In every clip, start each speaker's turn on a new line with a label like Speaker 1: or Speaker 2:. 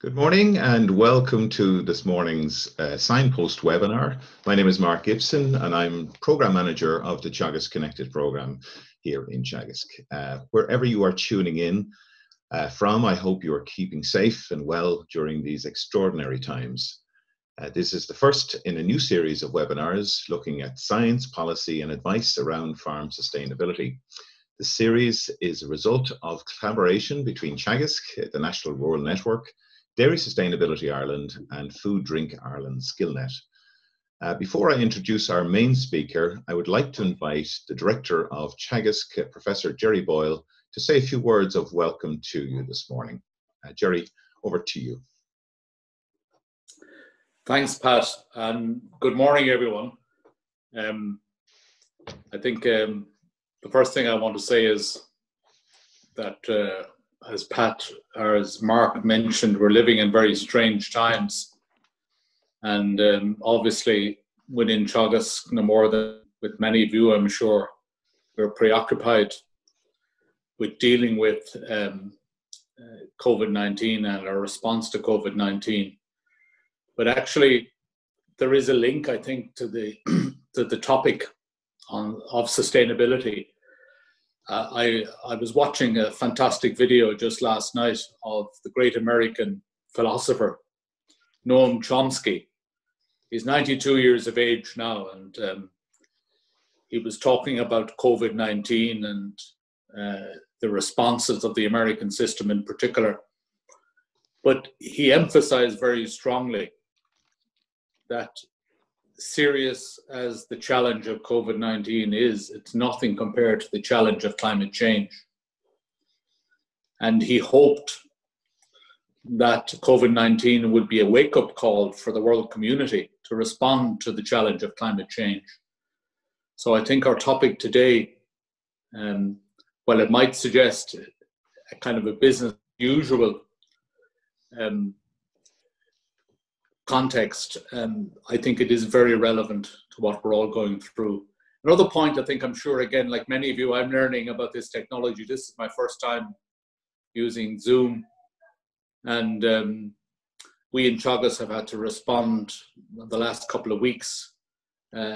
Speaker 1: Good morning and welcome to this morning's Signpost webinar. My name is Mark Gibson and I'm Program Manager of the Teagasc ConnetEd program here in Teagasc. Wherever you are tuning in from, I hope you are keeping safe and well during these extraordinary times. This is the first in a new series of webinars looking at science, policy and advice around farm sustainability. The series is a result of collaboration between Teagasc, the National Rural Network, Dairy Sustainability Ireland and Food Drink Ireland SkillNet. Before I introduce our main speaker, I would like to invite the Director of Teagasc, Professor Jerry Boyle, to say a few words of welcome to you this morning. Jerry, over to you.
Speaker 2: Thanks, Pat, and good morning, everyone. I think the first thing I want to say is that as Pat or as Mark mentioned, we're living in very strange times. And obviously within Teagasc, no more than with many of you, I'm sure, we're preoccupied with dealing with COVID-19 and our response to COVID-19. But actually, there is a link, I think, to the to the topic of sustainability. I was watching a fantastic video just last night of the great American philosopher, Noam Chomsky. He's 92 years of age now, and he was talking about COVID-19 and the responses of the American system in particular. But he emphasized very strongly that serious as the challenge of COVID-19 is, it's nothing compared to the challenge of climate change. And he hoped that COVID-19 would be a wake-up call for the world community to respond to the challenge of climate change. So I think our topic today, while it might suggest a kind of a business as usual context, I think it is very relevant to what we're all going through. Another point, I think, I'm sure, again, like many of you, I'm learning about this technology. This is my first time using Zoom. And we in Teagasc have had to respond the last couple of weeks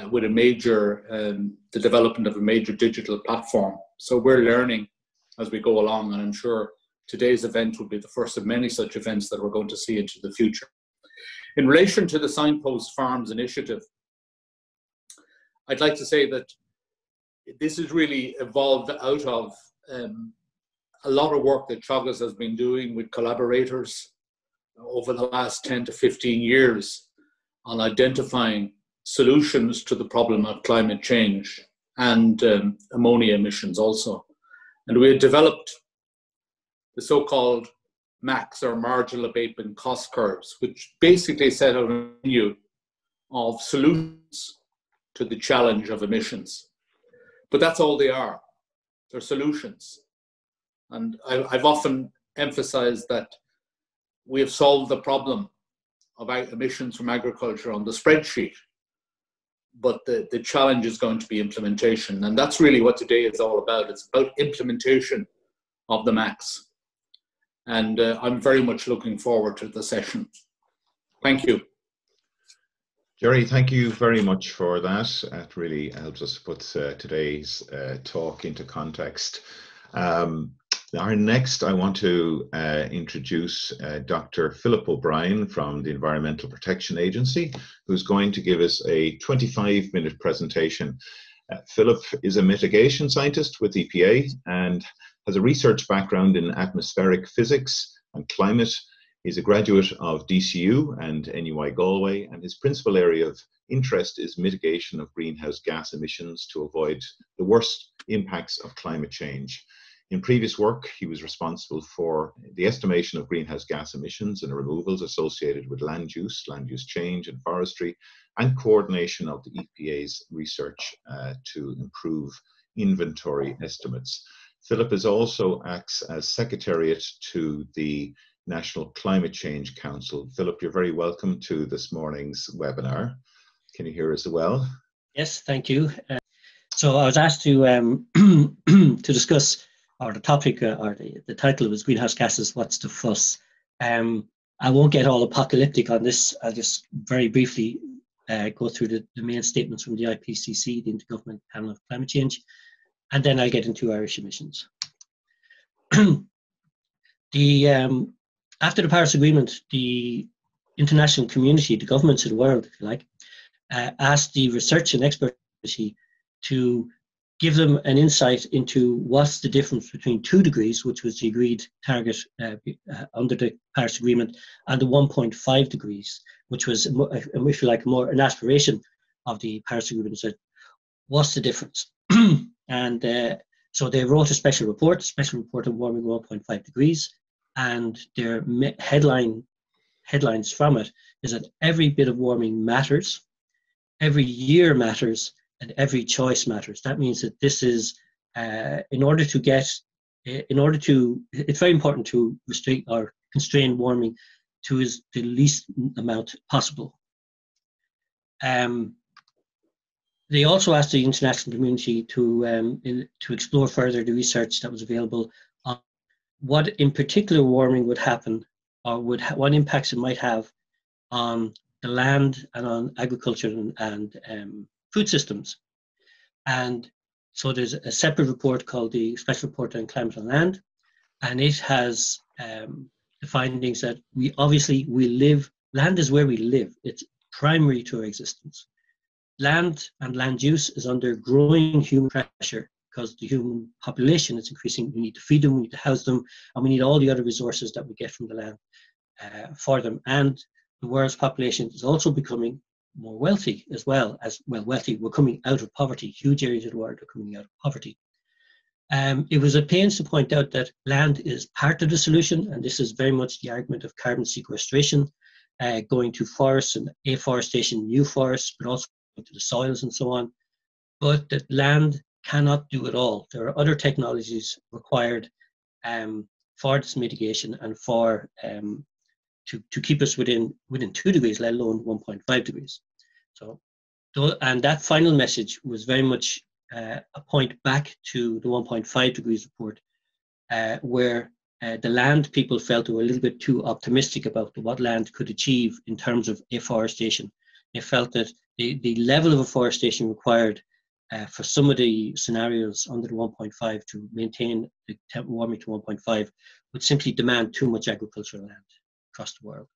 Speaker 2: with a major, the development of a major digital platform. So we're learning as we go along, and I'm sure today's event will be the first of many such events that we're going to see into the future. In relation to the Signpost Farms initiative, I'd like to say that this has really evolved out of a lot of work that Teagasc has been doing with collaborators over the last 10 to 15 years on identifying solutions to the problem of climate change and ammonia emissions also. And we had developed the so-called MACs, or marginal abatement cost curves, which basically set out a menu of solutions to the challenge of emissions. But that's all they are. They're solutions. And I've often emphasized that we have solved the problem of emissions from agriculture on the spreadsheet, but the challenge is going to be implementation. And that's really what today is all about. It's about implementation of the MACs. And I'm very much looking forward to the session. Thank you.
Speaker 1: Jerry, thank you very much for that. It really helps us put today's talk into context. Next, I want to introduce Dr. Philip O'Brien from the Environmental Protection Agency, who's going to give us a 25-minute presentation. Philip is a mitigation scientist with EPA and has a research background in atmospheric physics and climate. He's a graduate of DCU and NUI Galway, and his principal area of interest is mitigation of greenhouse gas emissions to avoid the worst impacts of climate change. In previous work, he was responsible for the estimation of greenhouse gas emissions and removals associated with land use change and forestry, and coordination of the EPA's research to improve inventory estimates. Philip also acts as Secretariat to the National Climate Change Council. Philip, you're very welcome to this morning's webinar. Can you hear us well?
Speaker 3: Yes, thank you. So I was asked to to discuss, or the topic, or the title was Greenhouse Gases, What's the Fuss? I won't get all apocalyptic on this. I'll just very briefly go through the main statements from the IPCC, the Intergovernmental Panel of Climate Change, and then I'll get into Irish emissions. After the Paris Agreement, the international community, the governments of the world, if you like, asked the research and expert community to give them an insight into what's the difference between 2 degrees, which was the agreed target under the Paris Agreement, and the 1.5 degrees, which was, if you like, more an aspiration of the Paris Agreement. Said, what's the difference? And so they wrote a special report on warming 1.5 degrees, and their headlines from it is that every bit of warming matters, every year matters, and every choice matters. That means that this is, it's very important to restrict or constrain warming to the least amount possible. They also asked the international community to explore further the research that was available on what in particular warming would happen, or what impacts it might have on the land and on agriculture and food systems. And so there's a separate report called the Special Report on Climate and Land, and it has the findings that land is where we live. It's primary to our existence. Land and land use is under growing human pressure because the human population is increasing. We need to feed them, we need to house them, and we need all the other resources that we get from the land for them. And the world's population is also becoming more wealthy as well. We're coming out of poverty. Huge areas of the world are coming out of poverty. It was at pains to point out that land is part of the solution, and this is very much the argument of carbon sequestration, going to forests and afforestation, new forests, but also to the soils and so on. But that land cannot do it all. There are other technologies required for this mitigation and for to keep us within 2 degrees, let alone 1.5 degrees. So, and that final message was very much a point back to the 1.5 degrees report, where the land people felt were a little bit too optimistic about what land could achieve in terms of afforestation. They felt that the level of afforestation required for some of the scenarios under the 1.5 to maintain the warming to 1.5 would simply demand too much agricultural land across the world.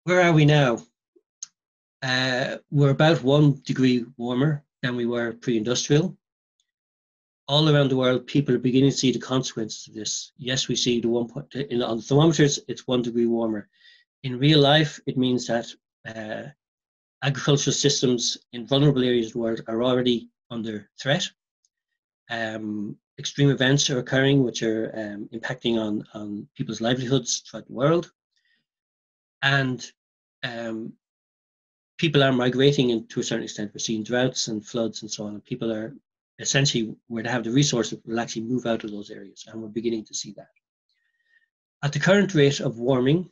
Speaker 3: Where are we now? We're about 1 degree warmer than we were pre-industrial. All around the world, people are beginning to see the consequences of this. Yes, we see on the thermometers, it's 1 degree warmer. In real life, it means that agricultural systems in vulnerable areas of the world are already under threat. Extreme events are occurring which are impacting on people's livelihoods throughout the world. And people are migrating, and to a certain extent we're seeing droughts and floods and so on, and people are essentially, where they have the resources, will actually move out of those areas, and we're beginning to see that. At the current rate of warming,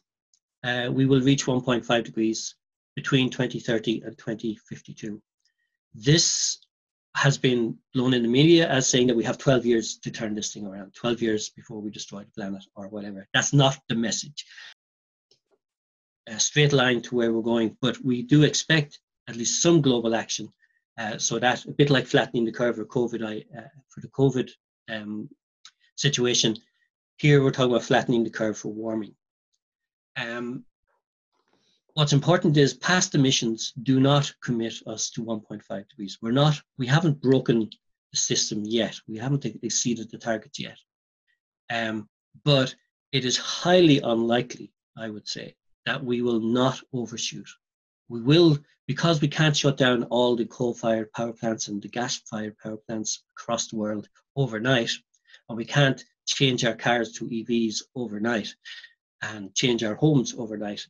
Speaker 3: we will reach 1.5 degrees between 2030 and 2052. This has been blown in the media as saying that we have 12 years to turn this thing around, 12 years before we destroy the planet or whatever. That's not the message. A straight line to where we're going, but we do expect at least some global action, so that a bit like flattening the curve for COVID, for the COVID situation. Here we're talking about flattening the curve for warming. What's important is past emissions do not commit us to 1.5 degrees. We haven't broken the system yet. We haven't exceeded the targets yet. But it is highly unlikely, I would say, that we will not overshoot. We will, because we can't shut down all the coal-fired power plants and the gas-fired power plants across the world overnight, and we can't change our cars to EVs overnight and change our homes overnight.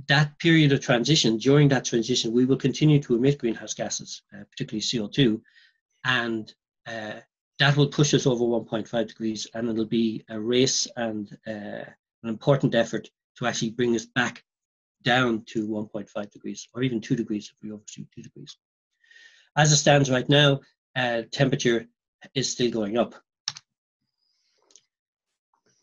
Speaker 3: That period of transition, during that transition, we will continue to emit greenhouse gases, particularly CO2, and that will push us over 1.5 degrees, and it'll be a race and an important effort to actually bring us back down to 1.5 degrees, or even 2 degrees if we overshoot 2 degrees. As it stands right now, temperature is still going up.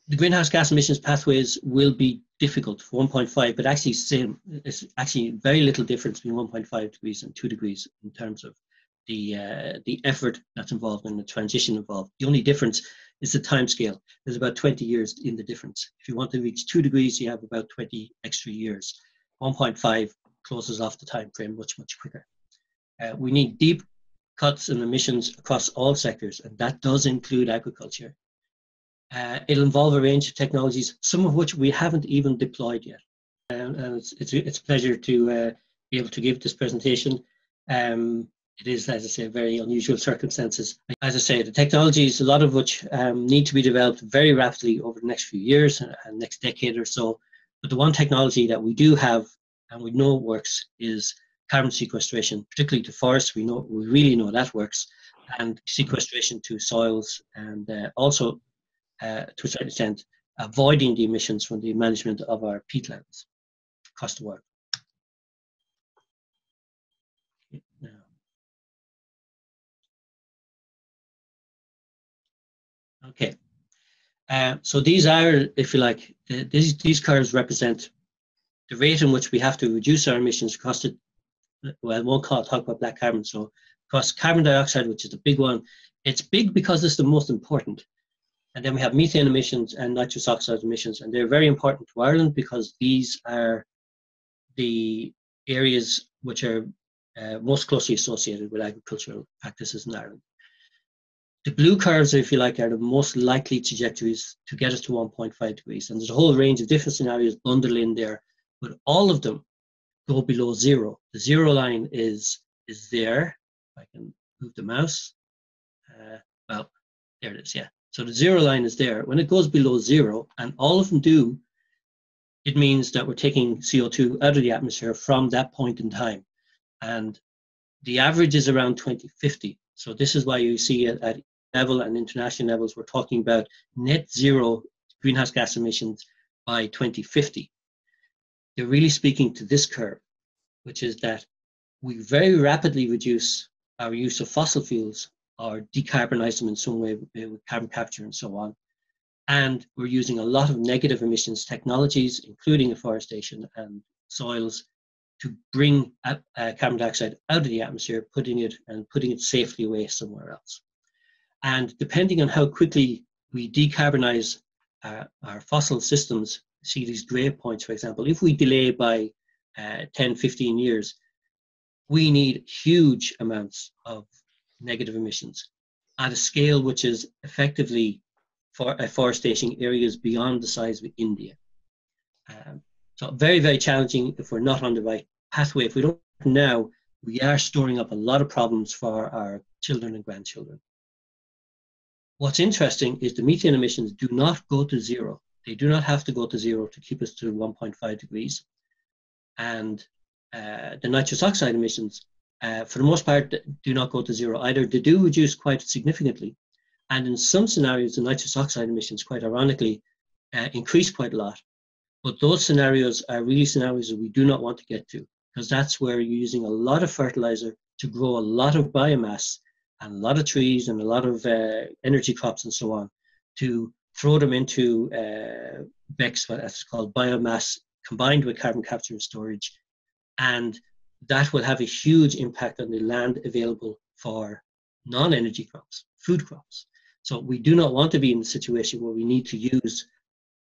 Speaker 3: The greenhouse gas emissions pathways will be difficult for 1.5, but actually same. It's actually very little difference between 1.5 degrees and 2 degrees in terms of the effort that's involved and the transition involved. The only difference is the time scale. There's about 20 years in the difference. If you want to reach 2 degrees, you have about 20 extra years. 1.5 closes off the time frame much, much quicker. We need deep cuts in emissions across all sectors, and that does include agriculture. It'll involve a range of technologies, some of which we haven't even deployed yet. And it's a pleasure to be able to give this presentation. It is, as I say, very unusual circumstances. As I say, the technologies, a lot of which need to be developed very rapidly over the next few years and next decade or so. But the one technology that we do have and we know works is carbon sequestration, particularly to forests. We really know that works, and sequestration to soils, and also to a certain extent avoiding the emissions from the management of our peatlands across the world. Okay, so these are, if you like, these curves represent the rate in which we have to reduce our emissions across the, well, I won't talk about black carbon, so across carbon dioxide, which is the big one. It's big because it's the most important. And then we have methane emissions and nitrous oxide emissions, and they're very important to Ireland because these are the areas which are most closely associated with agricultural practices in Ireland. The blue curves, if you like, are the most likely trajectories to get us to 1.5 degrees. And there's a whole range of different scenarios bundled in there, but all of them go below zero. The zero line is there. I can move the mouse. Well, there it is, yeah. So the zero line is there. When it goes below zero, and all of them do, it means that we're taking CO2 out of the atmosphere from that point in time. And the average is around 2050. So this is why you see at level and international levels, we're talking about net zero greenhouse gas emissions by 2050. They're really speaking to this curve, which is that we very rapidly reduce our use of fossil fuels or decarbonize them in some way with carbon capture and so on. And we're using a lot of negative emissions technologies, including afforestation and soils, to bring carbon dioxide out of the atmosphere, putting it safely away somewhere else. And depending on how quickly we decarbonize our fossil systems, see these gray points, for example, if we delay by 10, 15 years, we need huge amounts of negative emissions at a scale which is effectively for afforestation areas beyond the size of India. So very, very challenging if we're not on the right pathway. If we don't now, we are storing up a lot of problems for our children and grandchildren. What's interesting is the methane emissions do not go to zero. They do not have to go to zero to keep us to 1.5 degrees. And the nitrous oxide emissions, for the most part, do not go to zero either. They do reduce quite significantly. And in some scenarios, the nitrous oxide emissions, quite ironically, increase quite a lot. But those scenarios are really scenarios that we do not want to get to, because that's where you're using a lot of fertilizer to grow a lot of biomass and a lot of trees and a lot of energy crops and so on, to throw them into BECCS, what it's called, biomass combined with carbon capture and storage. And that will have a huge impact on the land available for non-energy crops, food crops. So we do not want to be in a situation where we need to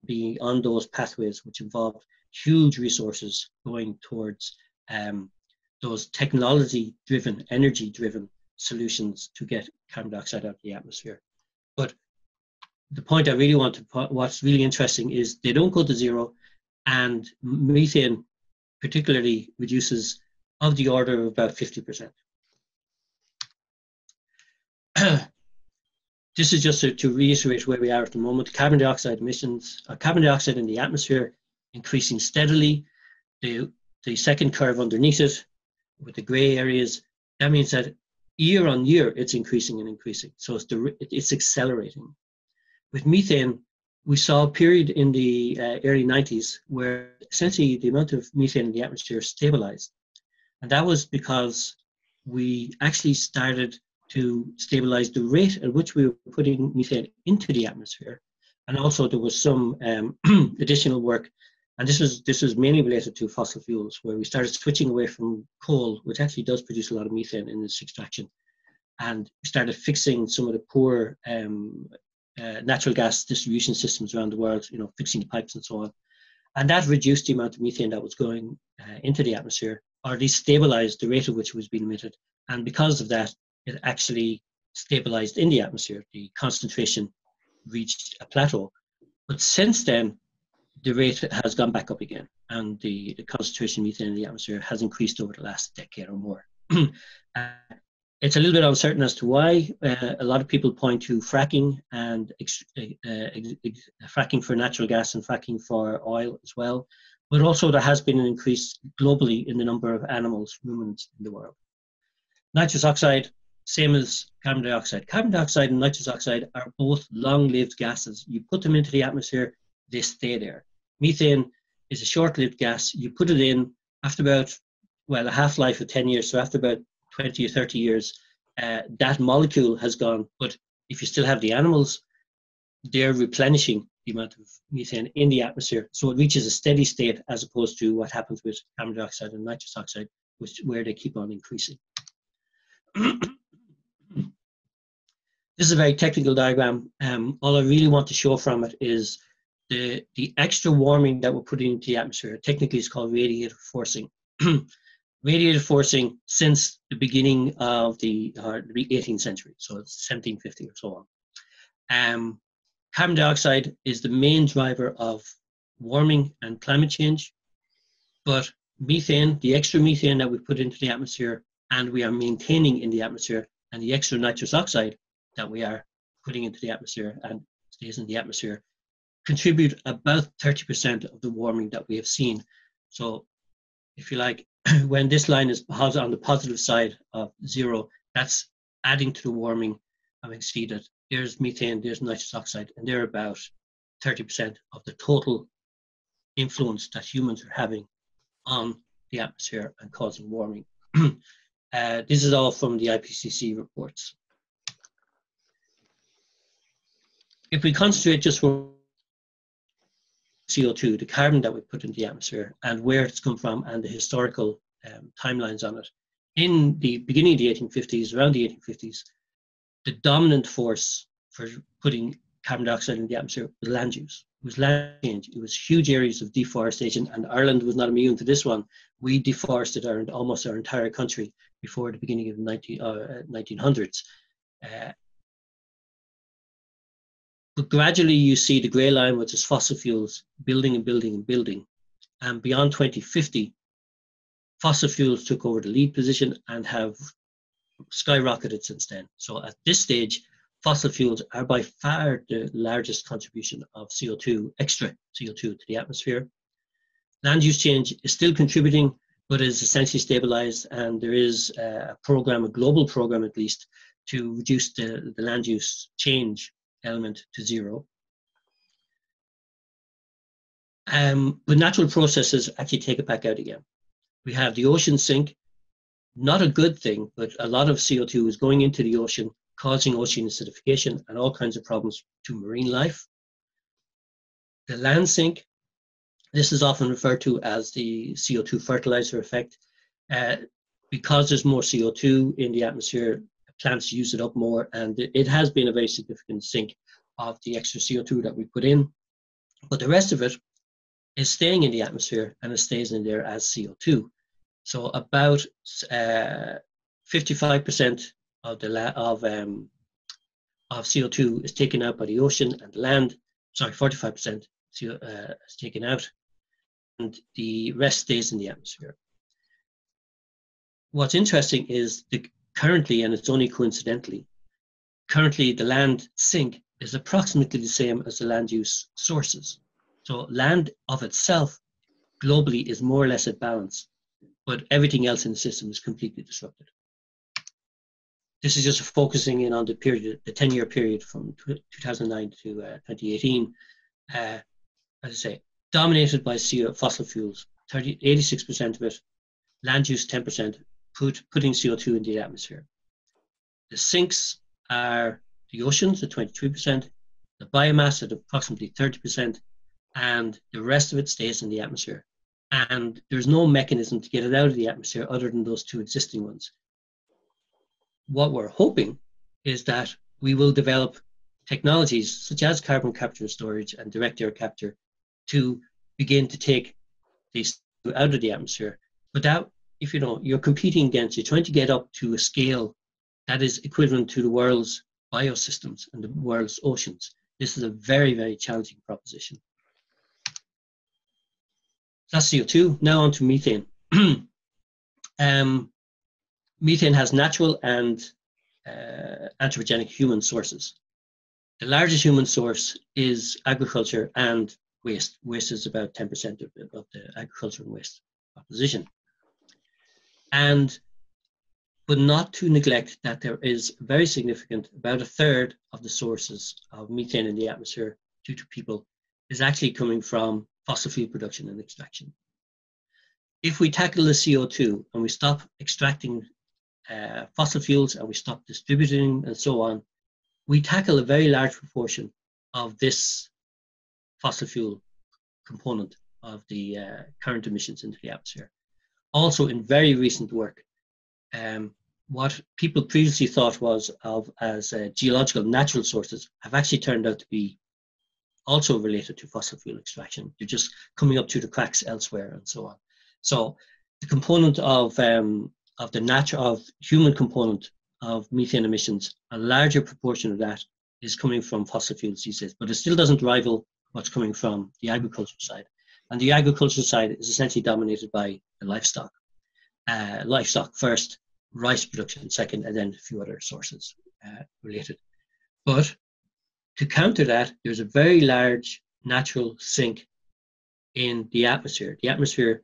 Speaker 3: be on those pathways which involve huge resources going towards those technology-driven, energy-driven solutions to get carbon dioxide out of the atmosphere. But the point I really want to put, what's really interesting is they don't go to zero, and methane particularly reduces of the order of about 50%. This is just to reiterate where we are at the moment. Carbon dioxide emissions, carbon dioxide in the atmosphere increasing steadily. The second curve underneath it with the gray areas, that means that year on year it's increasing and increasing. So it's accelerating. With methane, we saw a period in the early 90s where essentially the amount of methane in the atmosphere stabilized. And that was because we actually started to stabilize the rate at which we were putting methane into the atmosphere And also there was some additional work, and this was mainly related to fossil fuels, where we started switching away from coal, which actually does produce a lot of methane in its extraction, and we started fixing some of the poor natural gas distribution systems around the world, fixing the pipes and so on. And that reduced the amount of methane that was going into the atmosphere, or at least stabilized the rate at which it was being emitted. And because of that, it actually stabilized in the atmosphere. The concentration reached a plateau. But since then, the rate has gone back up again, and the concentration of methane in the atmosphere has increased over the last decade or more. It's a little bit uncertain as to why. A lot of people point to fracking and fracking for natural gas and fracking for oil as well. But also there has been an increase globally in the number of animals, ruminants in the world. Nitrous oxide, same as carbon dioxide. Carbon dioxide and nitrous oxide are both long-lived gases. You put them into the atmosphere, they stay there. Methane is a short-lived gas. You put it in after about, a half-life of 10 years, so after about 20 or 30 years, that molecule has gone. But if you still have the animals, they're replenishing the amount of methane in the atmosphere. So it reaches a steady state, as opposed to what happens with carbon dioxide and nitrous oxide, where they keep on increasing. This is a very technical diagram. All I really want to show from it is the extra warming that we're putting into the atmosphere. Technically, it's called radiative forcing. Radiative forcing since the beginning of the 18th century, so it's 1750 or so on. Carbon dioxide is the main driver of warming and climate change, but methane, the extra methane that we put into the atmosphere and we are maintaining in the atmosphere, and the extra nitrous oxide that we are putting into the atmosphere and stays in the atmosphere, contribute about 30% of the warming that we have seen. So if you like, when this line is on the positive side of zero, that's adding to the warming. And we can see that there's methane, there's nitrous oxide, and they're about 30% of the total influence that humans are having on the atmosphere and causing warming. This is all from the IPCC reports. If we concentrate just for CO2, the carbon that we put into the atmosphere, and where it's come from, and the historical timelines on it. In the beginning of the 1850s, around the 1850s, the dominant force for putting carbon dioxide in the atmosphere was land use. It was land change. It was huge areas of deforestation, and Ireland was not immune to this one. We deforested almost our entire country before the beginning of the 1900s. But gradually you see the grey line, which is fossil fuels, building and building and building. And beyond 2050, fossil fuels took over the lead position and have skyrocketed since then. So at this stage, fossil fuels are by far the largest contribution of CO2, extra CO2 to the atmosphere. Land use change is still contributing, but is essentially stabilized, and there is a program, a global program at least, to reduce the land use change element to zero. But natural processes actually take it back out again. We have the ocean sink, not a good thing, but a lot of CO2 is going into the ocean, causing ocean acidification and all kinds of problems to marine life. The land sink, this is often referred to as the CO2 fertilizer effect. Because there's more CO2 in the atmosphere, plants use it up more, and it has been a very significant sink of the extra CO2 that we put in. But the rest of it is staying in the atmosphere, and it stays in there as CO2. So about 55% of CO2 is taken out by the ocean and land. Sorry, 45% is taken out, and the rest stays in the atmosphere. What's interesting is currently, and it's only coincidentally, currently the land sink is approximately the same as the land use sources. So land of itself globally is more or less at balance, but everything else in the system is completely disrupted. This is just focusing in on the period, the 10-year period from 2009 to 2018. As I say, dominated by fossil fuels, 86% of it, land use 10%, putting CO2 in the atmosphere. The sinks are the oceans at 23%, the biomass at approximately 30%, and the rest of it stays in the atmosphere. And there's no mechanism to get it out of the atmosphere other than those two existing ones. What we're hoping is that we will develop technologies such as carbon capture and storage and direct air capture to begin to take these out of the atmosphere. But that, if you know, you're competing against, you're trying to get up to a scale that is equivalent to the world's biosystems and the world's oceans. This is a very, very challenging proposition. That's CO2. Now on to methane. Methane has natural and anthropogenic human sources. The largest human source is agriculture and waste. Waste is about 10% of the agriculture and waste proposition. But not to neglect that there is very significant, about a third of the sources of methane in the atmosphere due to people is actually coming from fossil fuel production and extraction. If we tackle the CO2 and we stop extracting fossil fuels and we stop distributing and so on, we tackle a very large proportion of this fossil fuel component of the current emissions into the atmosphere. Also, in very recent work, what people previously thought was of as geological natural sources have actually turned out to be also related to fossil fuel extraction. They're just coming up through the cracks elsewhere and so on. So the component of human component of methane emissions, a larger proportion of that is coming from fossil fuels these days, but it still doesn't rival what's coming from the agriculture side. And the agriculture side is essentially dominated by the livestock. Livestock first, rice production second, and then a few other sources related. But to counter that, there's a very large natural sink in the atmosphere. The atmosphere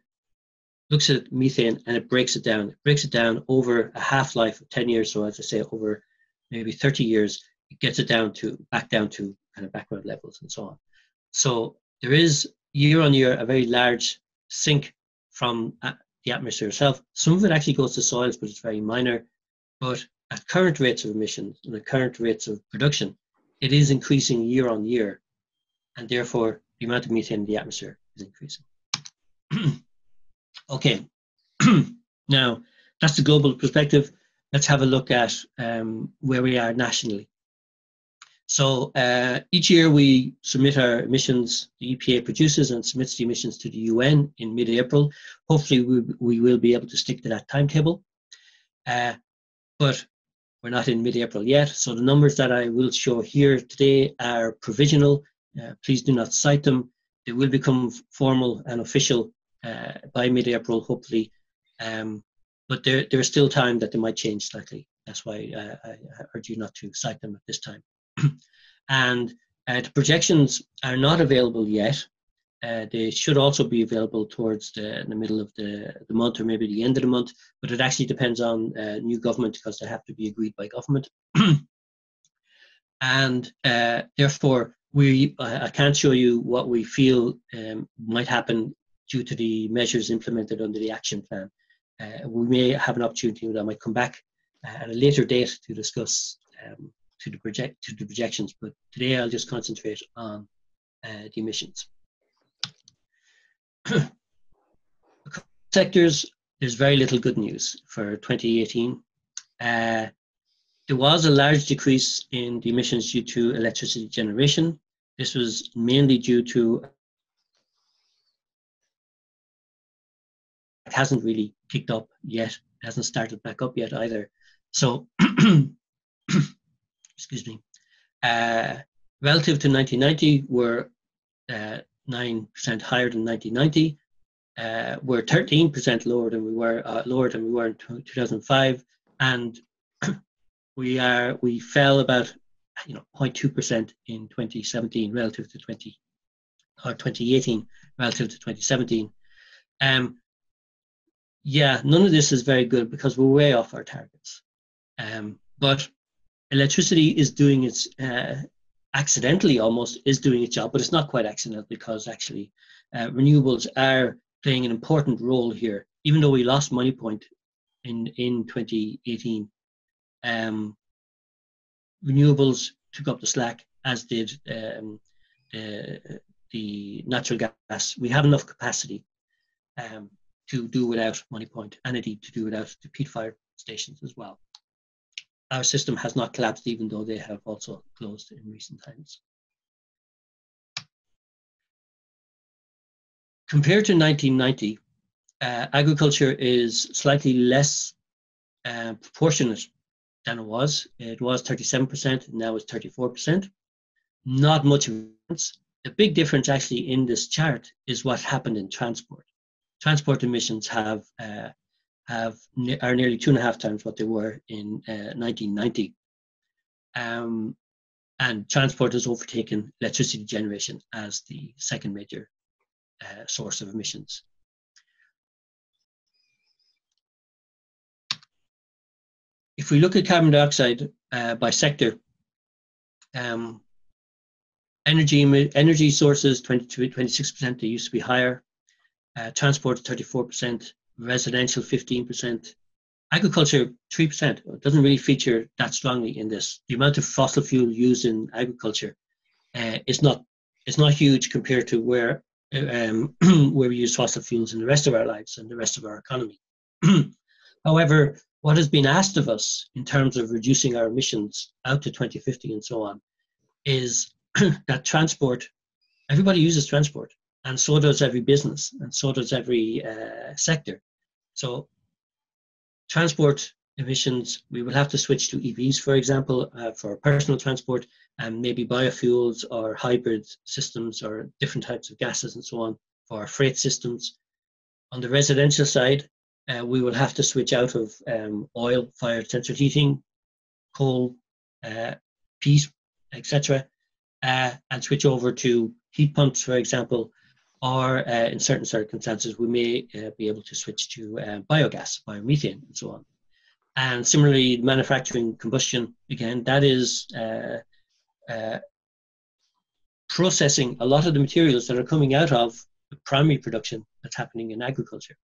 Speaker 3: looks at methane and it breaks it down. It breaks it down over a half-life of 10 years. So as I say, over maybe 30 years, it gets it back down to kind of background levels and so on. So there is year on year a very large sink from the atmosphere itself. Some of it actually goes to soils, but it's very minor. But at current rates of emissions and at current rates of production, it is increasing year on year. And therefore, the amount of methane in the atmosphere is increasing. Okay, now that's the global perspective. Let's have a look at where we are nationally. So each year we submit our emissions, the EPA produces and submits the emissions to the UN in mid-April. Hopefully we will be able to stick to that timetable, but we're not in mid-April yet. So the numbers that I will show here today are provisional. Please do not cite them. They will become formal and official by mid-April, hopefully, but there is still time that they might change slightly. That's why I urge you not to cite them at this time. And the projections are not available yet. They should also be available towards the middle of the month or maybe the end of the month, but it actually depends on new government because they have to be agreed by government. And therefore, I can't show you what we feel might happen due to the measures implemented under the action plan. We may have an opportunity that I might come back at a later date to discuss to the projections, but today I'll just concentrate on the emissions. Sectors, there's very little good news for 2018. There was a large decrease in the emissions due to electricity generation. This was mainly due to it hasn't really picked up yet. It hasn't started back up yet either. So, excuse me, relative to 1990, we're 9% higher than 1990. We're 13% lower than we were in 2005, and we fell about 0.2% in 2017 relative to 2018 relative to 2017. Yeah, none of this is very good because we're way off our targets. But electricity is doing its, accidentally almost, is doing its job, but it's not quite accidental because actually renewables are playing an important role here. Even though we lost money point in 2018, renewables took up the slack as did the natural gas. We have enough capacity to do without Moneypoint, and indeed to do without the peat fire stations as well. Our system has not collapsed, even though they have also closed in recent times. Compared to 1990, agriculture is slightly less proportionate than it was. It was 37%, now it's 34%. Not much of a difference. The big difference actually in this chart is what happened in transport. Transport emissions are nearly 2.5 times what they were in 1990. And transport has overtaken electricity generation as the second major source of emissions. If we look at carbon dioxide by sector, energy sources 26%, they used to be higher. Transport 34%, residential 15%, agriculture 3%. It doesn't really feature that strongly in this. The amount of fossil fuel used in agriculture is not huge compared to where we use fossil fuels in the rest of our lives and the rest of our economy. However, what has been asked of us in terms of reducing our emissions out to 2050 and so on is that transport, everybody uses transport, and so does every business, and so does every sector. So transport emissions, we will have to switch to EVs, for example, for personal transport, and maybe biofuels or hybrid systems or different types of gases and so on for our freight systems. On the residential side, we will have to switch out of oil-fired central heating, coal, peat, etc., and switch over to heat pumps, for example, or in certain circumstances, we may be able to switch to biogas, biomethane, and so on. And similarly, manufacturing combustion, again, that is processing a lot of the materials that are coming out of the primary production that's happening in agriculture.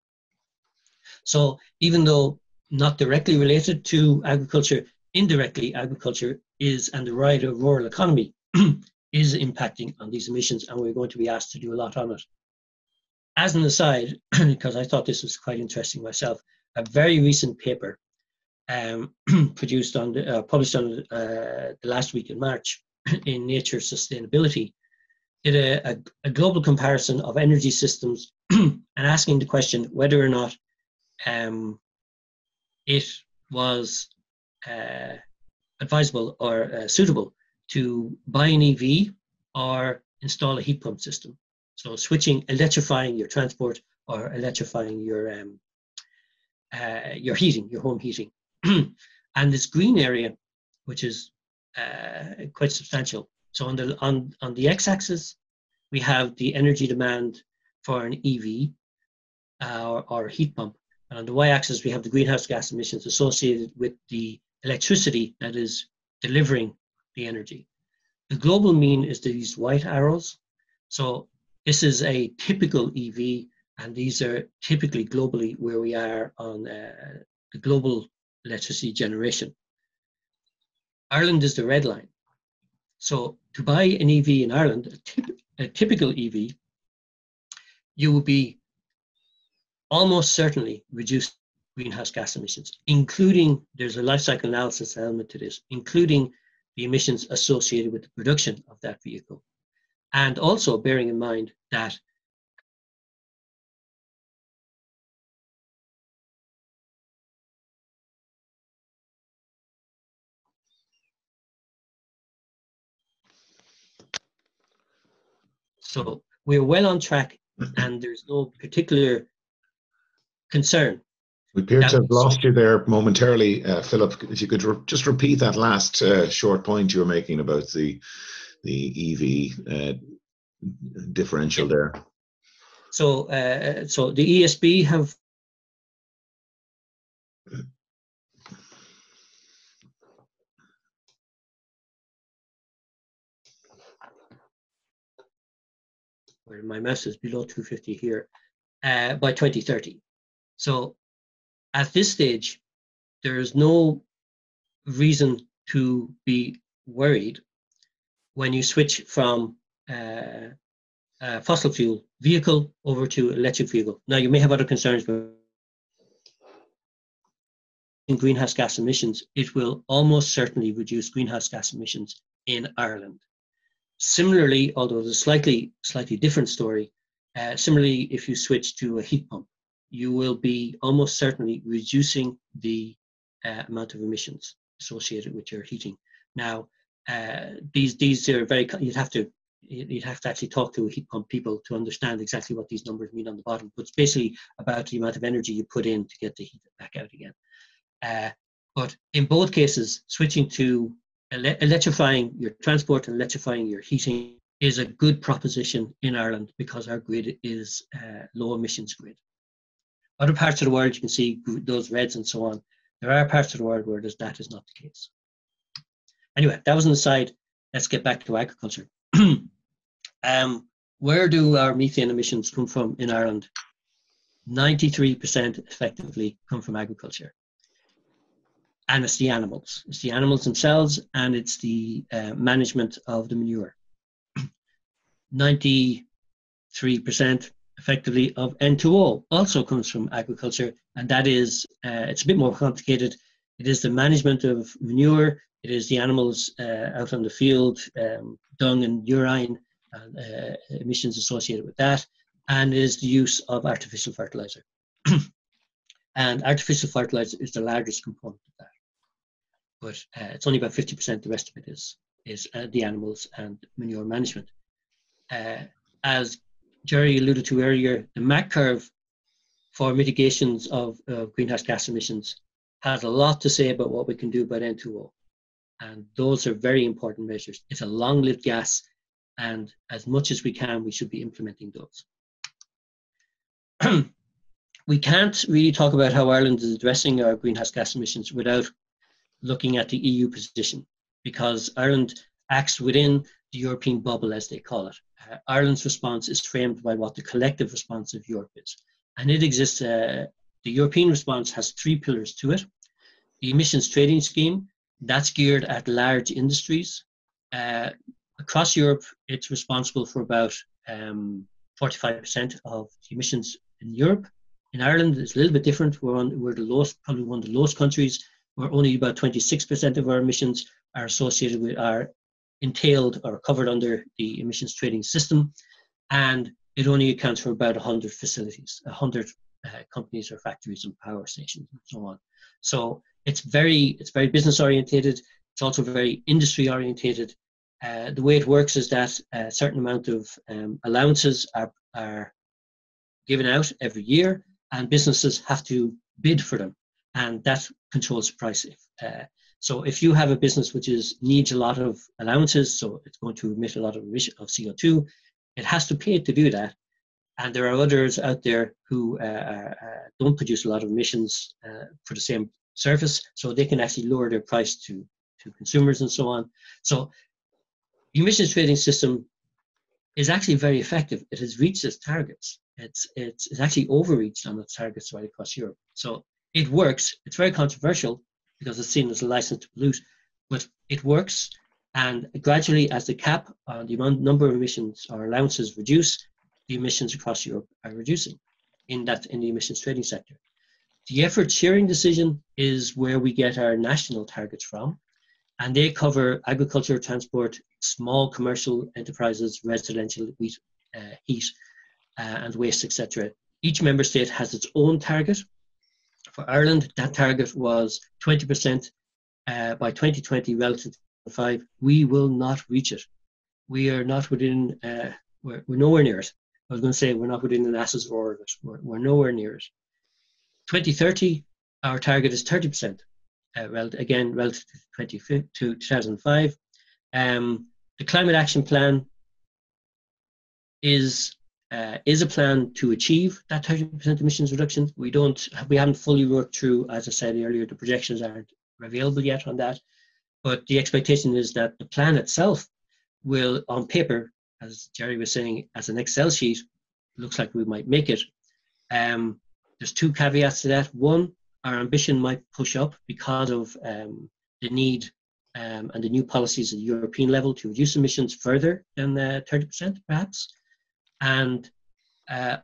Speaker 3: So even though not directly related to agriculture, indirectly agriculture is, and the rise of rural economy is impacting on these emissions, and we're going to be asked to do a lot on it. As an aside, because I thought this was quite interesting myself, a very recent paper published on the last week in March in Nature Sustainability did a global comparison of energy systems and asking the question whether or not it was advisable or suitable to buy an EV or install a heat pump system. So electrifying your transport or electrifying your heating, your home heating. And this green area, which is quite substantial. So on the x-axis, we have the energy demand for an EV or heat pump. And on the y-axis, we have the greenhouse gas emissions associated with the electricity that is delivering the energy. The global mean is these white arrows. So this is a typical EV, and these are typically globally where we are on the global electricity generation. Ireland is the red line. So to buy an EV in Ireland, a typical EV, you will be almost certainly reduced greenhouse gas emissions, including, there's a life cycle analysis element to this, including the emissions associated with the production of that vehicle. And also bearing in mind that so we're well on track, and there's no particular concern.
Speaker 1: We appear to have lost you there momentarily, Philip. If you could just repeat that last short point you were making about the EV differential there.
Speaker 3: So, so the ESB have where my mouse is below 250 here by 2030. So at this stage, there is no reason to be worried when you switch from fossil fuel vehicle over to electric vehicle. Now, you may have other concerns, but in greenhouse gas emissions, it will almost certainly reduce greenhouse gas emissions in Ireland. Similarly, although it's a slightly different story, similarly, if you switch to a heat pump, you will be almost certainly reducing the amount of emissions associated with your heating. Now, these are very, you'd have to actually talk to heat pump people to understand exactly what these numbers mean on the bottom, but it's basically about the amount of energy you put in to get the heat back out again. But in both cases, switching to electrifying your transport and electrifying your heating is a good proposition in Ireland because our grid is low emissions grid. Other parts of the world, you can see those reds and so on. There are parts of the world where that is not the case. Anyway, that was an aside. Let's get back to agriculture. Where do our methane emissions come from in Ireland? 93% effectively come from agriculture. And it's the animals. It's the animals themselves, and it's the management of the manure. 93% effectively of N2O also comes from agriculture, and that is, it's a bit more complicated. It is the management of manure, it is the animals out on the field, dung and urine, and emissions associated with that, and it is the use of artificial fertilizer. And artificial fertilizer is the largest component of that. But it's only about 50%, the rest of it is the animals and manure management. As Jerry alluded to earlier, the MAC curve for mitigations of greenhouse gas emissions has a lot to say about what we can do about N2O. And those are very important measures. It's a long-lived gas, and as much as we can, we should be implementing those. We can't really talk about how Ireland is addressing our greenhouse gas emissions without looking at the EU position, because Ireland acts within the European bubble, as they call it. Ireland's response is framed by what the collective response of Europe is. And it exists, the European response has 3 pillars to it. The emissions trading scheme, that's geared at large industries. Across Europe, it's responsible for about 45% of the emissions in Europe. In Ireland, it's a little bit different. We're the lowest, probably one of the lowest countries, where only about 26% of our emissions are associated with, are entailed or covered under the emissions trading system. And it only accounts for about 100 facilities, 100 companies or factories and power stations and so on. So it's very business orientated. It's also very industry orientated. The way it works is that a certain amount of allowances are given out every year, and businesses have to bid for them, and that controls the price. So if you have a business which needs a lot of allowances, so it's going to emit a lot of CO2, it has to pay to do that. And there are others out there who don't produce a lot of emissions for the same service, so they can actually lower their price to consumers and so on. So the emissions trading system is actually very effective. It has reached its targets. It's actually overreached on its targets right across Europe. So it works. It's very controversial because it's seen as a license to pollute, but it works. And gradually, as the cap on the number of emissions or allowances reduce, the emissions across Europe are reducing in the emissions trading sector. The effort sharing decision is where we get our national targets from, and they cover agriculture, transport, small commercial enterprises, residential heat and waste, etc. Each member state has its own target. For Ireland, that target was 20% by 2020 relative to 2005. We will not reach it. We are not within, we're nowhere near it. I was going to say we're not within an ass's orbit. We're nowhere near it. 2030, our target is 30%, again, relative to 2005. The Climate Action Plan is a plan to achieve that 30% emissions reduction. We haven't fully worked through, as I said earlier, the projections aren't available yet on that, but the expectation is that the plan itself will, on paper, as Jerry was saying, as an Excel sheet, looks like we might make it. There's 2 caveats to that. One, our ambition might push up because of the need and the new policies at the European level to reduce emissions further than 30%, perhaps. And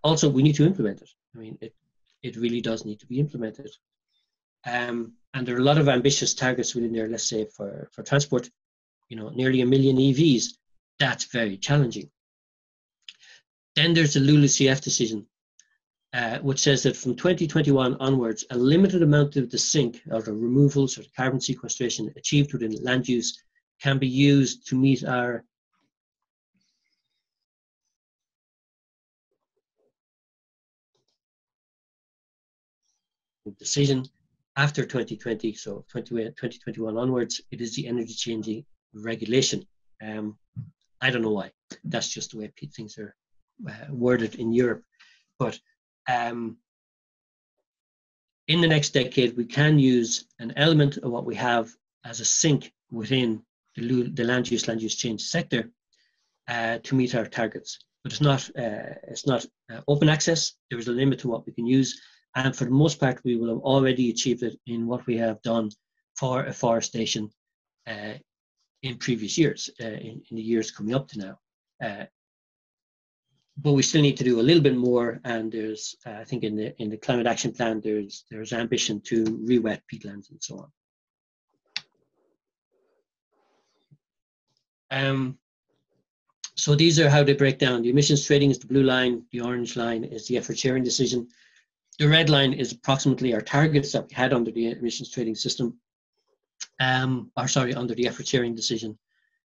Speaker 3: also, we need to implement it. I mean, it really does need to be implemented. And there are a lot of ambitious targets within there, let's say, for transport, nearly 1 million EVs. That's very challenging. Then there's the LULUCF decision, which says that from 2021 onwards, a limited amount of the sink, or the removals or the carbon sequestration achieved within land use, can be used to meet our decision. After 2020, so 2021 onwards, it is the energy changing regulation. I don't know why. That's just the way things are worded in Europe. But in the next decade, we can use an element of what we have as a sink within the land use change sector to meet our targets. But it's not open access. There is a limit to what we can use. And for the most part, we will have already achieved it in what we have done for afforestation in previous years, in the years coming up to now. But we still need to do a little bit more. And there's, I think, in the Climate Action Plan, there's ambition to re-wet peatlands and so on. So these are how they break down. The emissions trading is the blue line. The orange line is the effort sharing decision. The red line is approximately our targets that we had under the emissions trading system, under the effort sharing decision.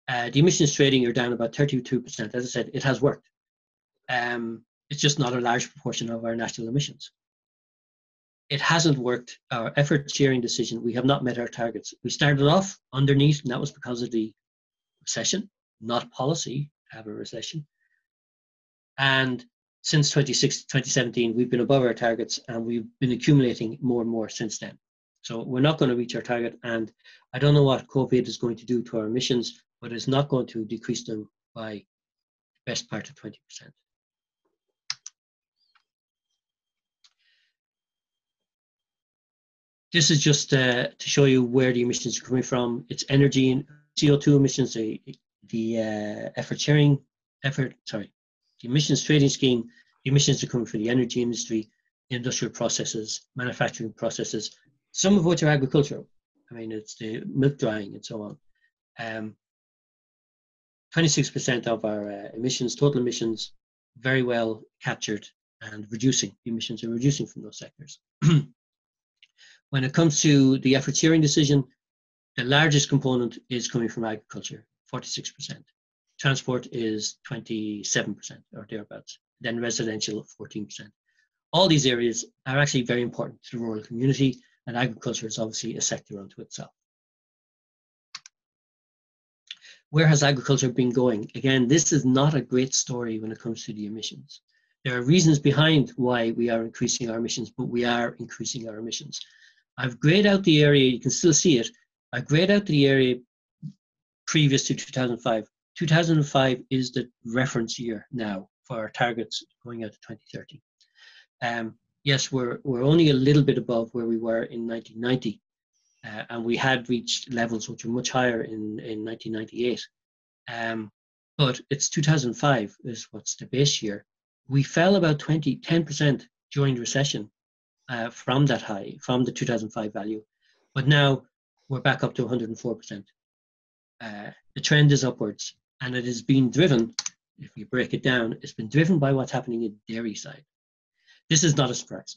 Speaker 3: The emissions trading are down about 32%. As I said, it has worked. It's just not a large proportion of our national emissions. It hasn't worked. Our effort sharing decision, we have not met our targets. We started off underneath, and that was because of the recession, not policy, have a recession. And since 2017, we've been above our targets, and we've been accumulating more and more since then. So we're not going to reach our target, and I don't know what COVID is going to do to our emissions, but it's not going to decrease them by the best part of 20%. This is just to show you where the emissions are coming from. It's energy and CO2 emissions, the emissions trading scheme. The emissions are coming from the energy industry, industrial processes, manufacturing processes, some of which are agricultural. I mean, it's the milk drying and so on. 26% of our emissions, total emissions, very well captured and reducing. The emissions are reducing from those sectors. When it comes to the effort sharing decision, the largest component is coming from agriculture, 46%. Transport is 27% or thereabouts. Then residential, 14%. All these areas are actually very important to the rural community, and agriculture is obviously a sector unto itself. Where has agriculture been going? Again, this is not a great story when it comes to the emissions. There are reasons behind why we are increasing our emissions, but we are increasing our emissions. I've grayed out the area, you can still see it. I've grayed out the area previous to 2005. 2005 is the reference year now for our targets going out to 2030. Yes, we're only a little bit above where we were in 1990, and we had reached levels which were much higher in 1998. But it's 2005 is what's the base year. We fell about 10% during the recession from that high, from the 2005 value, but now we're back up to 104%. The trend is upwards, and it is being driven, if you break it down, it's been driven by what's happening in the dairy side. This is not a surprise,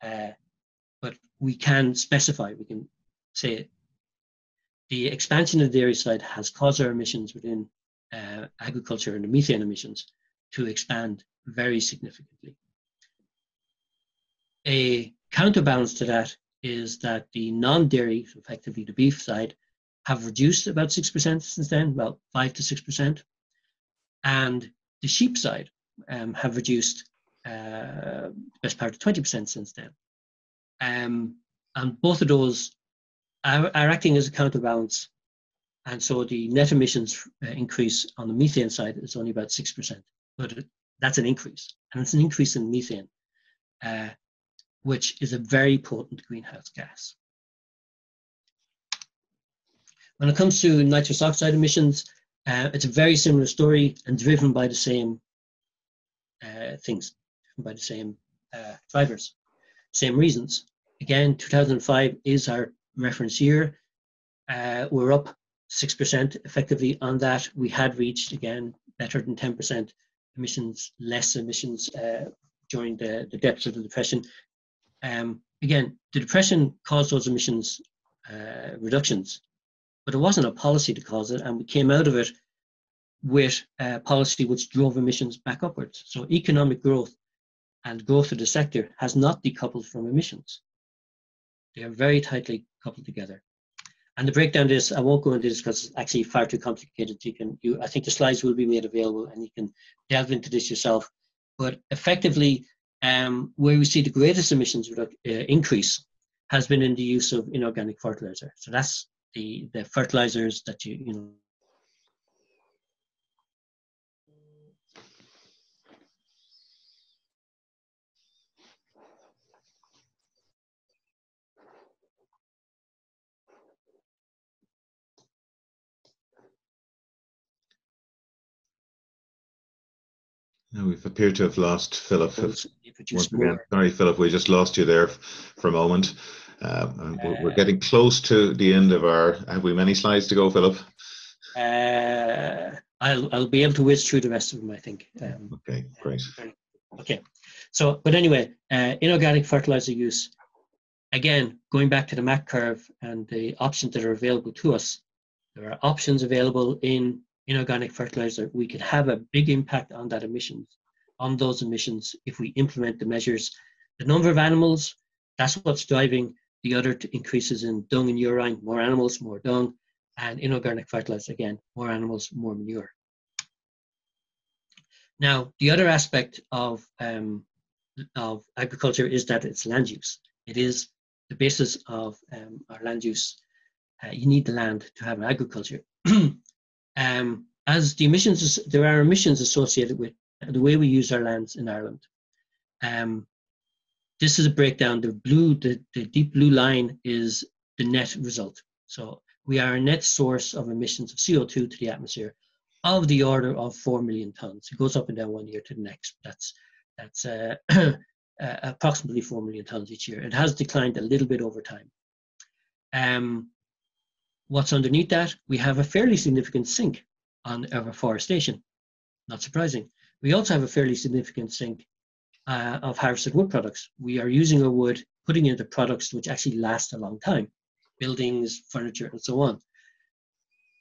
Speaker 3: but we can specify, we can say the expansion of the dairy side has caused our emissions within agriculture and the methane emissions to expand very significantly. A counterbalance to that is that the non-dairy, so effectively the beef side, have reduced about 6% since then, well, 5 to 6%. And the sheep side have reduced the best part of 20% since then. And both of those are acting as a counterbalance. And so the net emissions increase on the methane side is only about 6%, but that's an increase. And it's an increase in methane, which is a very potent greenhouse gas. When it comes to nitrous oxide emissions, it's a very similar story and driven by the same things, by the same drivers, same reasons. Again, 2005 is our reference year. We're up 6% effectively on that. We had reached, again, better than 10% emissions, less emissions during the depths of the Depression. Again, the Depression caused those emissions reductions, but it wasn't a policy to cause it, and we came out of it with a policy which drove emissions back upwards. So economic growth and growth of the sector has not decoupled from emissions. They are very tightly coupled together. And to break down this, I won't go into this because it's actually far too complicated. I think the slides will be made available and you can delve into this yourself. But effectively, where we see the greatest emissions increase has been in the use of inorganic fertilizer. So that's the fertilizers that you know.
Speaker 1: No, we've appeared to have lost Philip.
Speaker 3: More.
Speaker 1: Sorry, Philip, we just lost you there for a moment. We're getting close to the end of our. Have we many slides to go, Philip?
Speaker 3: I'll be able to whiz through the rest of them, I think.
Speaker 1: Okay, great.
Speaker 3: Okay, so but anyway, inorganic fertilizer use. Again, going back to the MAC curve and the options that are available to us, there are options available in inorganic fertilizer. We can have a big impact on that emissions, on those emissions, if we implement the measures. The number of animals, that's what's driving the other increases in dung and urine. More animals, more dung, and inorganic fertilizer, again, more animals, more manure. Now, the other aspect of agriculture is that it's land use. It is the basis of our land use. You need the land to have agriculture. As the emissions, there are emissions associated with the way we use our lands in Ireland. This is a breakdown. The deep blue line is the net result. So we are a net source of emissions of CO2 to the atmosphere of the order of 4 million tons. It goes up and down one year to the next. That's approximately 4 million tons each year. It has declined a little bit over time. What's underneath that? We have a fairly significant sink on our afforestation. Not surprising. We also have a fairly significant sink of harvested wood products. We are using our wood, putting into products which actually last a long time, buildings, furniture, and so on.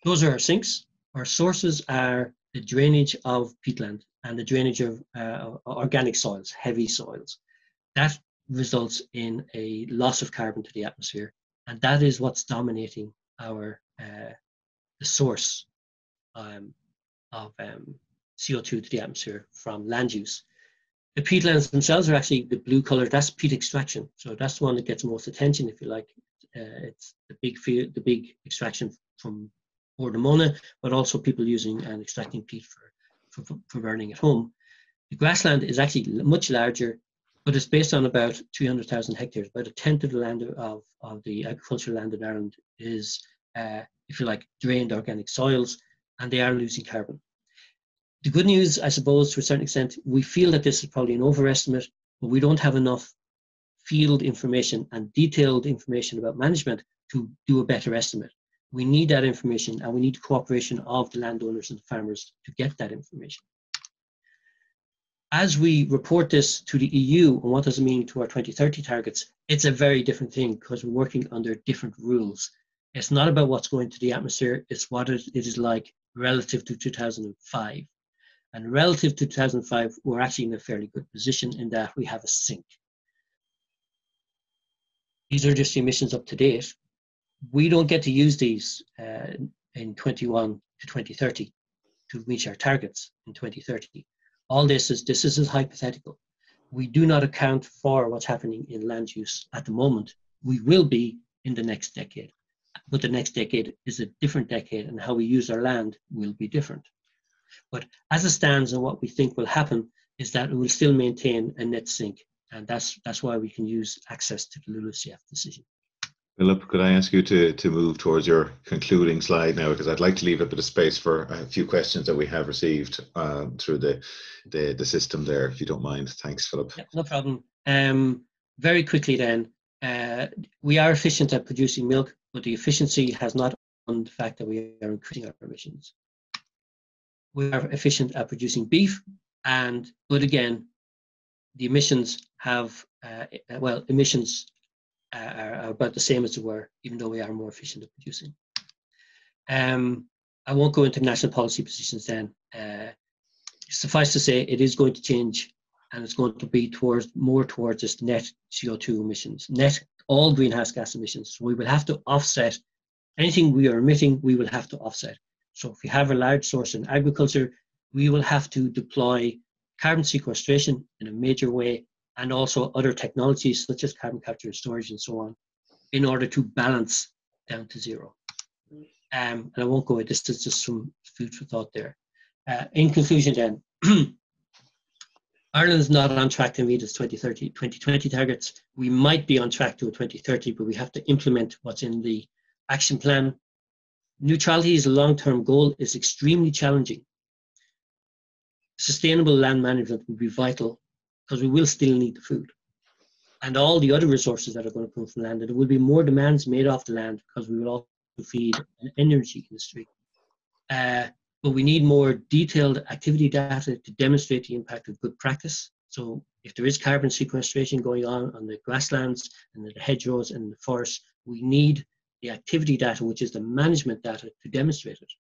Speaker 3: Those are our sinks. Our sources are the drainage of peatland and the drainage of organic soils, heavy soils. That results in a loss of carbon to the atmosphere, and that is what's dominating our the source of CO2 to the atmosphere from land use. The peatlands themselves are actually the blue color. That's peat extraction. So that's the one that gets most attention, if you like. It's the big extraction from Ordemona, but also people using and extracting peat for burning at home. The grassland is actually much larger, but it's based on about 300,000 hectares. About a tenth of the land of the agricultural land in Ireland is, if you like, drained organic soils, and they are losing carbon. The good news, I suppose, to a certain extent, we feel that this is probably an overestimate, but we don't have enough field information and detailed information about management to do a better estimate. We need that information, and we need cooperation of the landowners and the farmers to get that information. As we report this to the EU, and what does it mean to our 2030 targets, it's a very different thing because we're working under different rules. It's not about what's going to the atmosphere, it's what it is like relative to 2005. And relative to 2005, we're actually in a fairly good position in that we have a sink. These are just the emissions up to date. We don't get to use these in 21 to 2030 to reach our targets in 2030. All this is hypothetical. We do not account for what's happening in land use at the moment. We will be in the next decade, but the next decade is a different decade, and how we use our land will be different. But as it stands, and what we think will happen is that it will still maintain a net sink, and that's why we can use access to the LULUCF decision.
Speaker 1: Philip, could I ask you to move towards your concluding slide now, because I'd like to leave a bit of space for a few questions that we have received through the system there, if you don't mind. Thanks, Philip.
Speaker 3: Yeah, no problem. Very quickly then, we are efficient at producing milk, but the efficiency has not on the fact that we are increasing our emissions. We are efficient at producing beef, but again, the emissions have, emissions are about the same as they were, even though we are more efficient at producing. I won't go into national policy positions then. Suffice to say, it is going to change, and it's going to be more towards just net CO2 emissions, net all greenhouse gas emissions. So we will have to offset anything we are emitting. We will have to offset. So if we have a large source in agriculture, we will have to deploy carbon sequestration in a major way, and also other technologies such as carbon capture and storage and so on, in order to balance down to zero. And I won't go into this, is just some food for thought there. In conclusion then, Ireland is not on track to meet its 2020 targets. We might be on track to a 2030, but we have to implement what's in the action plan. Neutrality as a long-term goal is extremely challenging. Sustainable land management will be vital, because we will still need the food and all the other resources that are going to come from land. And there will be more demands made off the land, because we will also feed an energy industry. But we need more detailed activity data to demonstrate the impact of good practice. So if there is carbon sequestration going on the grasslands and the hedgerows and the forests, we need the activity data, which is the management data, to demonstrate it.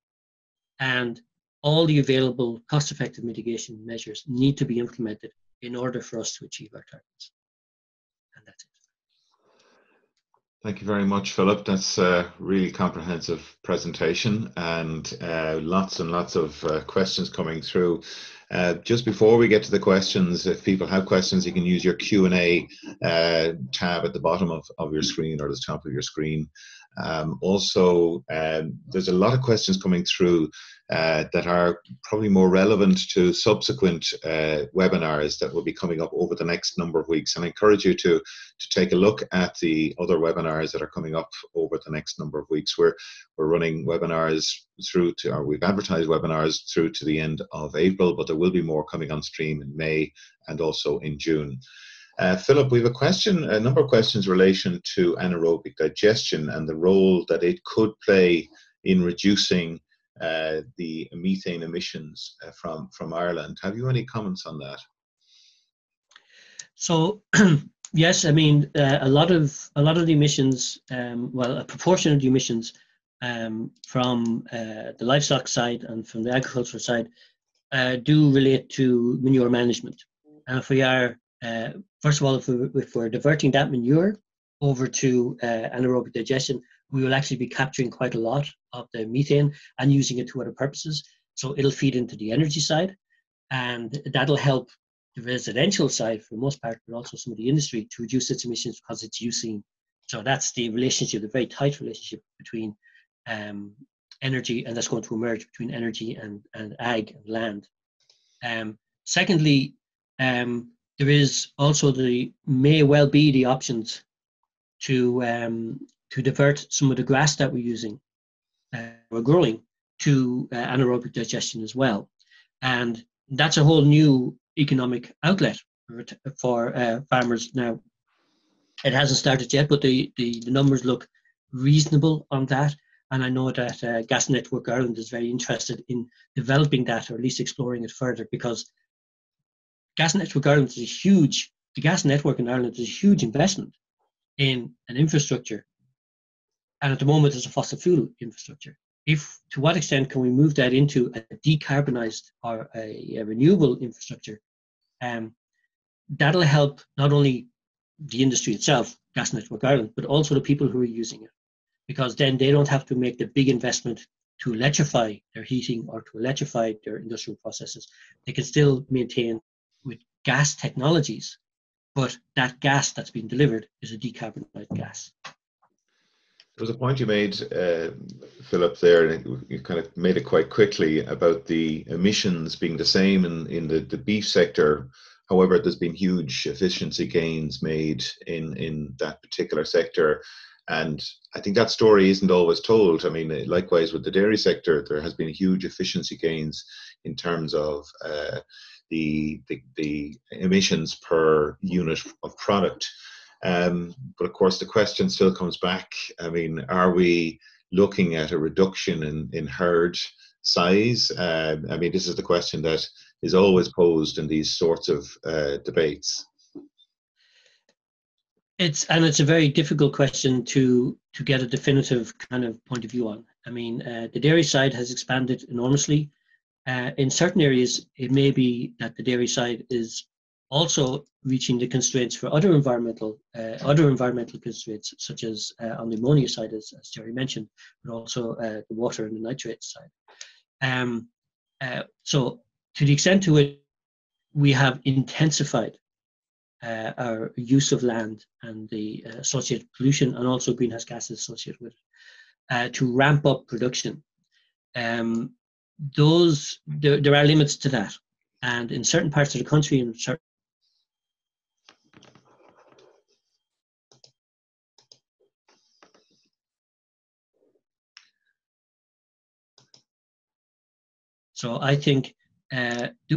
Speaker 3: And all the available cost-effective mitigation measures need to be implemented in order for us to achieve our targets. And that's it.
Speaker 1: Thank you very much, Philip. That's a really comprehensive presentation, and lots and lots of questions coming through. Just before we get to the questions, if people have questions, you can use your Q&A tab at the bottom of your screen, or the top of your screen. Also, there's a lot of questions coming through that are probably more relevant to subsequent webinars that will be coming up over the next number of weeks. And I encourage you to take a look at the other webinars that are coming up over the next number of weeks. We're running webinars through to, or we've advertised webinars through to the end of April, but there will be more coming on stream in May and also in June. Philip, we have a number of questions in relation to anaerobic digestion and the role that it could play in reducing the methane emissions from Ireland. Have you any comments on that?
Speaker 3: So yes, I mean a lot of the emissions, a proportion of the emissions from the livestock side and from the agricultural side do relate to manure management. And if we are first of all, if we're diverting that manure over to anaerobic digestion, we will actually be capturing quite a lot of the methane and using it to other purposes. So it'll feed into the energy side, and that'll help the residential side for the most part, but also some of the industry to reduce its emissions because it's using. So that's the relationship, the very tight relationship between energy, and that's going to emerge between energy and ag and land. Secondly, there is also may well be the options to divert some of the grass that we're using, we're growing, to anaerobic digestion as well. And that's a whole new economic outlet for farmers now. It hasn't started yet, but the numbers look reasonable on that. And I know that Gas Network Ireland is very interested in developing that, or at least exploring it further, because Gas Network Ireland is the gas network in Ireland is a huge investment in an infrastructure. And at the moment, it's a fossil fuel infrastructure. To what extent can we move that into a decarbonised or a renewable infrastructure? That'll help not only the industry itself, Gas Network Ireland, but also the people who are using it. Because then they don't have to make the big investment to electrify their heating or to electrify their industrial processes. They can still maintain with gas technologies, but that gas that's being delivered is a decarbonized gas.
Speaker 1: There was a point you made, Philip, there, and you kind of made it quite quickly, about the emissions being the same in the beef sector. However, there's been huge efficiency gains made in that particular sector. And I think that story isn't always told. I mean, likewise with the dairy sector, there has been huge efficiency gains in terms of the emissions per unit of product. But of course, the question still comes back. I mean, are we looking at a reduction in herd size? I mean, this is the question that is always posed in these sorts of debates.
Speaker 3: It's a very difficult question to get a definitive kind of point of view on. I mean, the dairy side has expanded enormously. In certain areas, it may be that the dairy side is also reaching the constraints for other environmental constraints, such as on the ammonia side, as Jerry mentioned, but also the water and the nitrate side. So to the extent to which we have intensified our use of land and the associated pollution and also greenhouse gases associated with it, to ramp up production. There are limits to that, and in certain parts of the country, in certain so I think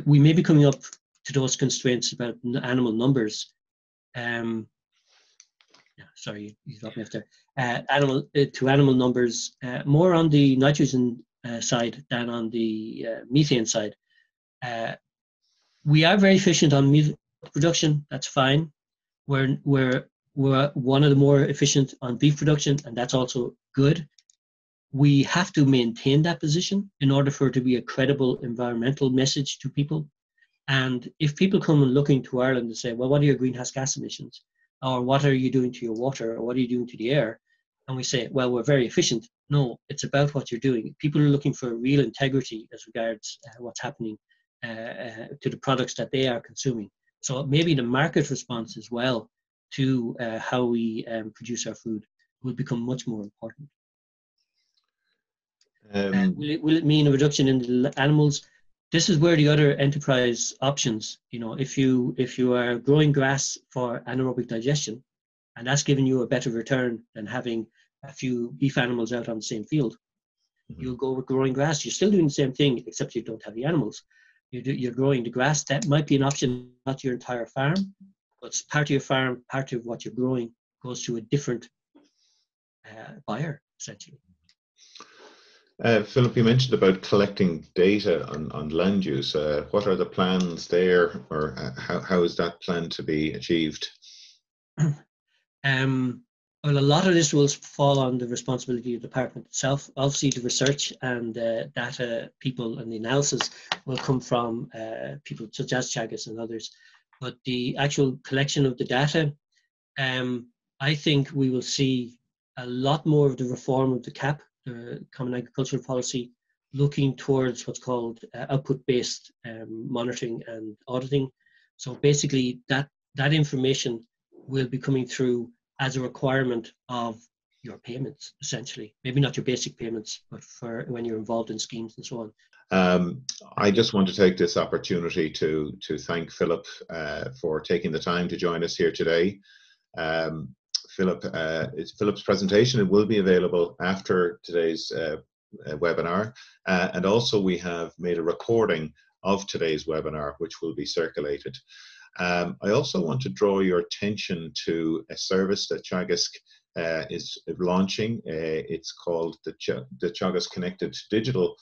Speaker 3: we may be coming up to those constraints about animal numbers. Sorry, you dropped me off there. Animal numbers, more on the nitrogen side than on the methane side. We are very efficient on meat production. That's fine. We're one of the more efficient on beef production, and that's also good. We have to maintain that position in order for it to be a credible environmental message to people. And if people come and looking to Ireland and say, well, what are your greenhouse gas emissions? Or what are you doing to your water? Or what are you doing to the air? And we say, well, we're very efficient. No, it's about what you're doing. People are looking for real integrity as regards what's happening to the products that they are consuming. So maybe the market response as well to how we produce our food will become much more important. Will it mean a reduction in the animals? This is where the other enterprise options, if you are growing grass for anaerobic digestion, and that's giving you a better return than having a few beef animals out on the same field, you'll go with growing grass. You're still doing the same thing, except you don't have the animals. You're growing the grass. That might be an option, not your entire farm, but part of your farm, part of what you're growing goes to a different buyer, essentially.
Speaker 1: Philip, you mentioned about collecting data on land use. What are the plans there, or how is that plan to be achieved?
Speaker 3: Well, a lot of this will fall on the responsibility of the department itself. Obviously, the research and data people and the analysis will come from people such as Teagasc and others. But the actual collection of the data, I think we will see a lot more of the reform of the CAP, the Common Agricultural Policy, looking towards what's called output-based monitoring and auditing. So basically, that information will be coming through as a requirement of your payments, essentially. Maybe not your basic payments, but for when you're involved in schemes and so on.
Speaker 1: I just want to take this opportunity to thank Philip for taking the time to join us here today. Philip's presentation, it will be available after today's webinar, and also we have made a recording of today's webinar which will be circulated. I also want to draw your attention to a service that Teagasc is launching. It's called the Teagasc ConnetEd digital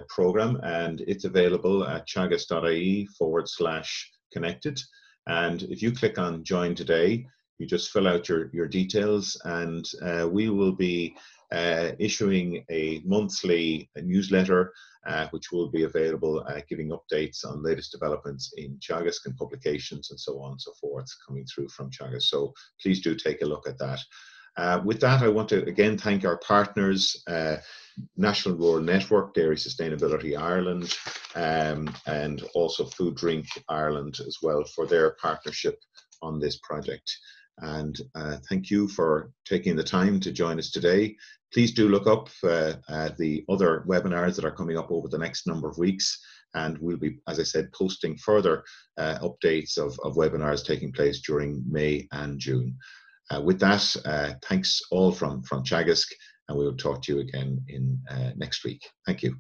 Speaker 1: program, and it's available at teagasc.ie/connected. And if you click on join today, you just fill out your details, and we will be issuing a monthly newsletter which will be available, giving updates on latest developments in Teagasc and publications and so on and so forth coming through from Teagasc. So please do take a look at that. With that, I want to again thank our partners, National Rural Network, Dairy Sustainability Ireland, and also Food Drink Ireland as well for their partnership on this project. And thank you for taking the time to join us today. Please do look up at the other webinars that are coming up over the next number of weeks, and we'll be, as I said, posting further updates of webinars taking place during May and June. With that, thanks all from Teagasc, and we will talk to you again in next week. Thank you.